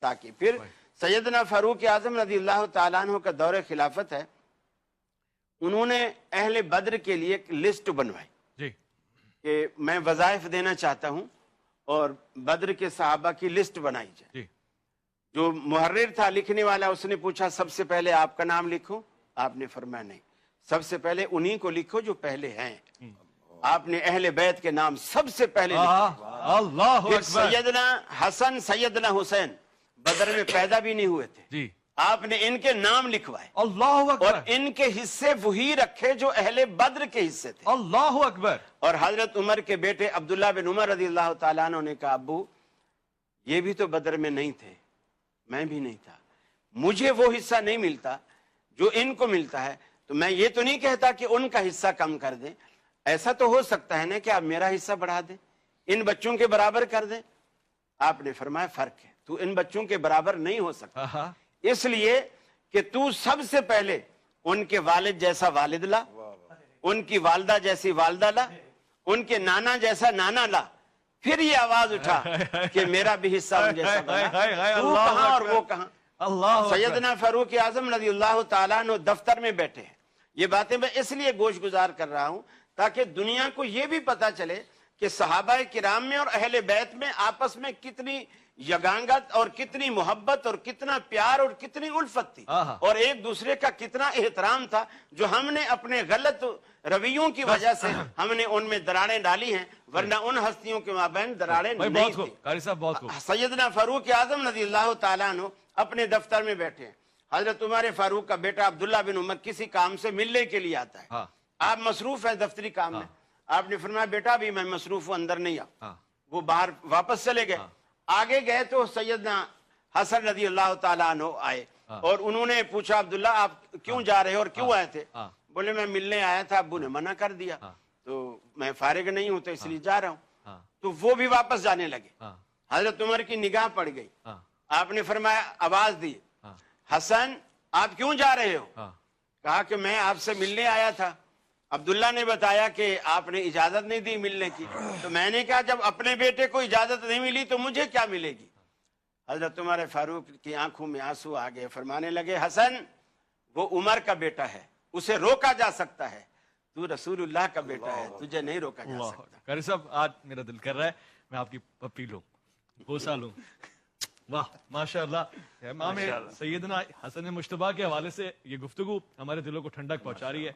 ताकि फिर सैयदना फारूक आजम रज़ी अल्लाह ताला अन्हु का दौरे खिलाफत है, उन्होंने अहले बद्र के लिए एक लिस्ट बनवाई जी कि मैं वज़ाइफ देना चाहता हूं और बद्र के सहाबा की लिस्ट बनाई जाए। जी जो मुहर्रिर था, लिखने वाला, उसने पूछा सबसे पहले आपका नाम लिखो। आपने फरमाया नहीं, सबसे पहले उन्हीं को लिखो जो पहले हैं। आपने अहले बैत के नाम सबसे पहले लिखे। अल्लाह फिर अकबर। सैयदना हसन सैयदना हुसैन बदर में पैदा भी नहीं हुए थे, जी आपने इनके नाम लिखवाए अल्लाह और अकबर। इनके हिस्से वही रखे जो अहले बद्र के हिस्से थे। अल्लाह अकबर। और हजरत उमर के बेटे अब्दुल्ला बिन उमर रज़ी अल्लाह ताला अन्हु ने कहा, अब्बू ये भी तो बद्र में नहीं थे, मैं भी नहीं था, मुझे वो हिस्सा नहीं मिलता जो इनको मिलता है, तो मैं ये तो नहीं कहता कि उनका हिस्सा कम कर दें, ऐसा तो हो सकता है ना कि आप मेरा हिस्सा बढ़ा दें, इन बच्चों के बराबर कर दें। आपने फरमाया फर्क है, तू इन बच्चों के बराबर नहीं हो सकता, इसलिए कि तू सबसे पहले उनके वालिद जैसा वालिद ला, उनकी वालदा जैसी वालदा ला, उनके नाना जैसा नाना ला, फिर ये आवाज उठा कि मेरा भी हिस्सा उन जैसा बना। तू कहां और वो कहां। अल्लाह सैयदना फारूक आजम रज़ी अल्लाह ताला अन्हु दफ्तर में बैठे हैं। ये बातें मैं इसलिए गोश गुजार कर रहा हूं ताकि दुनिया को ये भी पता चले कि सहाबाए किराम में और अहले बैत में आपस में कितनी यगांगत और कितनी मोहब्बत और कितना प्यार और कितनी उल्फत थी और एक दूसरे का कितना एहतराम था, जो हमने अपने गलत रवैयों की वजह से हमने उनमें दरारें डाली हैं, वरना उन हस्तियों के माबैन दरारें नहीं थी। कारी साहब बहुत खूब। सैयदना फारूक आजम रज़ी अल्लाह ताला अन्हु अपने दफ्तर में बैठे हैं। हजरत उमर फारूक का बेटा अब्दुल्ला बिन उमर किसी काम से मिलने के लिए आता है। आप मसरूफ है दफ्तरी काम में। आपने फरमाया बेटा अभी मैं मसरूफ हूं, अंदर नहीं आओ। वो बाहर वापस चले गए। आगे गए तो सैयदना हसन रज़ी अल्लाह ताला अन्हु आए और उन्होंने पूछा अब्दुल्ला आप क्यों जा रहे हो और क्यों आए थे। बोले मैं मिलने आया था, अब्बू ने मना कर दिया, तो मैं फारिग नहीं हूं तो इसलिए जा रहा हूं। तो वो भी वापस जाने लगे। हजरत उमर की निगाह पड़ गई। आपने फरमाया, आवाज दी, हसन आप क्यों जा रहे हो। कहा कि मैं आपसे मिलने आया था, अब्दुल्ला ने बताया कि आपने इजाजत नहीं दी मिलने की, तो मैंने कहा जब अपने बेटे को इजाजत नहीं मिली तो मुझे क्या मिलेगी। हजरत उमर फारूक की आंखों में आंसू आ गए, फरमाने लगे हसन वो उमर का बेटा है, उसे रोका जा सकता है, तू रसूलुल्लाह का बेटा है, तुझे नहीं रोका जा सकता। कारी साहब आज मेरा दिल कर रहा है मैं आपकी पप्पी लूं, बोसा लूं। वाह माशाअल्लाह। इमाम सैयदना हसन मुश्तबा के हवाले से ये गुफ्तगू हमारे दिलों को ठंडक पहुंचा रही है।